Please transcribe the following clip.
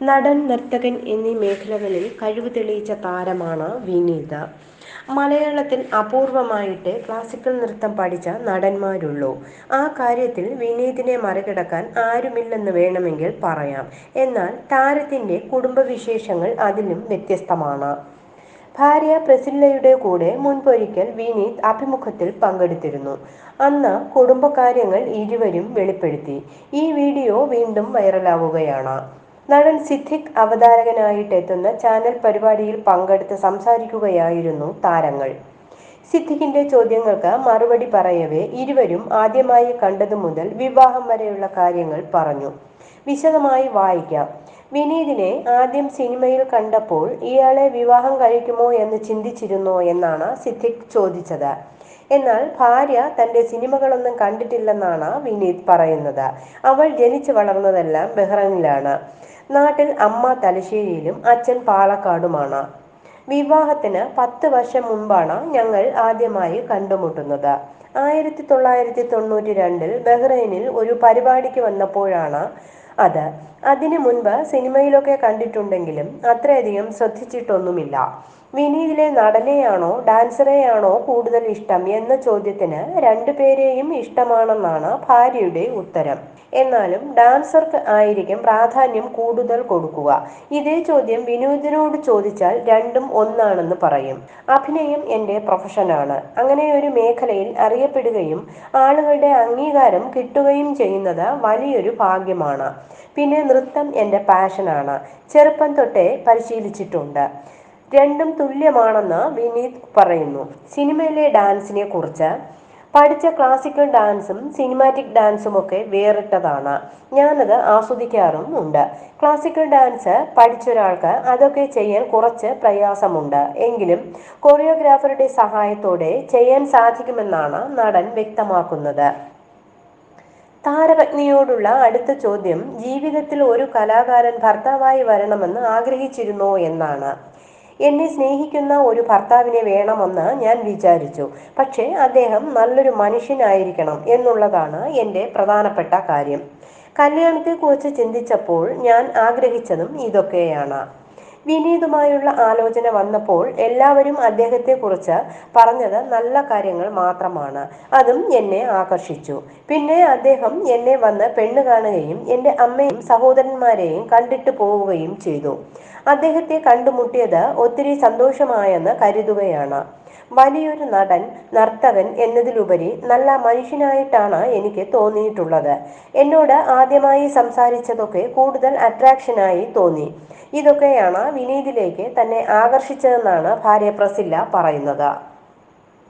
നടൻ, നർത്തകൻ എന്നീ മേഖലകളിൽ കഴിവ് തെളിയിച്ച താരമാണ് വിനീത്. മലയാളത്തിൽ അപൂർവമായിട്ടേ ക്ലാസിക്കൽ നൃത്തം പഠിച്ച നടന്മാരുള്ളൂ. ആ കാര്യത്തിൽ വിനീതിനെ മറികടക്കാൻ ആരുമില്ലെന്ന് വേണമെങ്കിൽ പറയാം. എന്നാൽ താരത്തിന്റെ കുടുംബവിശേഷങ്ങൾ അതിലും വ്യത്യസ്തമാണ്. ഭാര്യ പ്രസില്ലയുടെ കൂടെ മുൻപൊരിക്കൽ വിനീത് അഭിമുഖത്തിൽ പങ്കെടുത്തിരുന്നു. അന്ന് കുടുംബകാര്യങ്ങൾ ഇരുവരും വെളിപ്പെടുത്തി. ഈ വീഡിയോ വീണ്ടും വൈറലാവുകയാണ്. നടൻ സിദ്ദിഖ് അവതാരകനായിട്ടെത്തുന്ന ചാനൽ പരിപാടിയിൽ പങ്കെടുത്ത് സംസാരിക്കുകയായിരുന്നു താരങ്ങൾ. സിദ്ദിഖിന്റെ ചോദ്യങ്ങൾക്ക് മറുപടി പറയവേ ഇരുവരും ആദ്യമായി കണ്ടതു മുതൽ വിവാഹം വരെയുള്ള കാര്യങ്ങൾ പറഞ്ഞു. വിശദമായി വായിക്കാം. വിനീതിനെ ആദ്യം സിനിമയിൽ കണ്ടപ്പോൾ ഇയാളെ വിവാഹം കഴിക്കുമോ എന്ന് ചിന്തിച്ചിരുന്നോ എന്നാണ് സിദ്ദിഖ് ചോദിച്ചത്. എന്നാൽ ഭാര്യ തന്റെ സിനിമകളൊന്നും കണ്ടിട്ടില്ലെന്നാണ് വിനീത് പറയുന്നത്. അവൾ ജനിച്ചു വളർന്നതെല്ലാം ബഹ്റൈനിലാണ്. നാട്ടിൽ അമ്മ തലശ്ശേരിയിലും അച്ഛൻ പാലക്കാടുമാണ്. വിവാഹത്തിന് 10 വർഷം മുൻപാണ് ഞങ്ങൾ ആദ്യമായി കണ്ടുമുട്ടുന്നത്. 1992 ബഹ്റൈനിൽ ഒരു പരിപാടിക്ക് വന്നപ്പോഴാണ് അത്. അതിനു മുൻപ് സിനിമയിലൊക്കെ കണ്ടിട്ടുണ്ടെങ്കിലും അത്രയധികം ശ്രദ്ധിച്ചിട്ടൊന്നുമില്ല. വിനീതിലെ നടനെയാണോ ഡാൻസറെയാണോ കൂടുതൽ ഇഷ്ടം എന്ന ചോദ്യത്തിന് രണ്ടുപേരെയും ഇഷ്ടമാണെന്നാണ് ഭാര്യയുടെ ഉത്തരം. എന്നാലും ഡാൻസർക്ക് ആയിരിക്കും പ്രാധാന്യം കൂടുതൽ കൊടുക്കുക. ഇതേ ചോദ്യം വിനീതിനോട് ചോദിച്ചാൽ രണ്ടും ഒന്നാണെന്ന് പറയും. അഭിനയം എൻ്റെ പ്രൊഫഷനാണ്. അങ്ങനെയൊരു മേഖലയിൽ അറിയപ്പെടുകയും ആളുകളുടെ അംഗീകാരം കിട്ടുകയും ചെയ്യുന്നത് വലിയൊരു ഭാഗ്യമാണ്. പിന്നെ നൃത്തം എൻ്റെ പാഷനാണ്. ചെറുപ്പം തൊട്ടേ പരിശീലിച്ചിട്ടുണ്ട്. രണ്ടും തുല്യമാണെന്ന് വിനീത് പറയുന്നു. സിനിമയിലെ ഡാൻസിനെ കുറിച്ച് പഠിച്ച ക്ലാസിക്കൽ ഡാൻസും സിനിമാറ്റിക് ഡാൻസുമൊക്കെ വേറിട്ടതാണ്. ഞാനത് ആസ്വദിക്കാറും ഉണ്ട്. ക്ലാസിക്കൽ ഡാൻസ് പഠിച്ചൊരാൾക്ക് അതൊക്കെ ചെയ്യാൻ കുറച്ച് പ്രയാസമുണ്ട്. എങ്കിലും കൊറിയോഗ്രാഫറുടെ സഹായത്തോടെ ചെയ്യാൻ സാധിക്കുമെന്നാണ് നടൻ വ്യക്തമാക്കുന്നത്. താരപത്നിയോടുള്ള അടുത്ത ചോദ്യം ജീവിതത്തിൽ ഒരു കലാകാരൻ ഭർത്താവായി വരണമെന്ന് ആഗ്രഹിച്ചിരുന്നോ എന്നാണ്. എന്നെ സ്നേഹിക്കുന്ന ഒരു ഭർത്താവിനെ വേണമെന്ന് ഞാൻ വിചാരിച്ചു. പക്ഷേ അദ്ദേഹം നല്ലൊരു മനുഷ്യനായിരിക്കണം എന്നുള്ളതാണ് എൻ്റെ പ്രധാനപ്പെട്ട കാര്യം. കല്യാണത്തെക്കുറിച്ച് ചിന്തിച്ചപ്പോൾ ഞാൻ ആഗ്രഹിച്ചതും ഇതൊക്കെയാണ്. വിനീതുമായുള്ള ആലോചന വന്നപ്പോൾ എല്ലാവരും അദ്ദേഹത്തെക്കുറിച്ച് പറഞ്ഞത് നല്ല കാര്യങ്ങൾ മാത്രമാണ്. അതും എന്നെ ആകർഷിച്ചു. പിന്നെ അദ്ദേഹം എന്നെ വന്ന് പെണ്ണ് കാണുകയും എൻ്റെ അമ്മയും സഹോദരന്മാരെയും കണ്ടിട്ട് പോവുകയും ചെയ്തു. അദ്ദേഹത്തെ കണ്ടുമുട്ടിയത് ഒത്തിരി സന്തോഷമായെന്ന് കരുതുകയാണ്. വലിയൊരു നടൻ, നർത്തകൻ എന്നതിലുപരി നല്ല മനുഷ്യനായിട്ടാണ് എനിക്ക് തോന്നിയിട്ടുള്ളത്. എന്നോട് ആദ്യമായി സംസാരിച്ചതൊക്കെ കൂടുതൽ അട്രാക്ഷനായി തോന്നി. ഇതൊക്കെയാണ് വിനീതിലേക്ക് തന്നെ ആകർഷിച്ചതെന്നാണ് ഭാര്യ പ്രസില്ല പറയുന്നത്.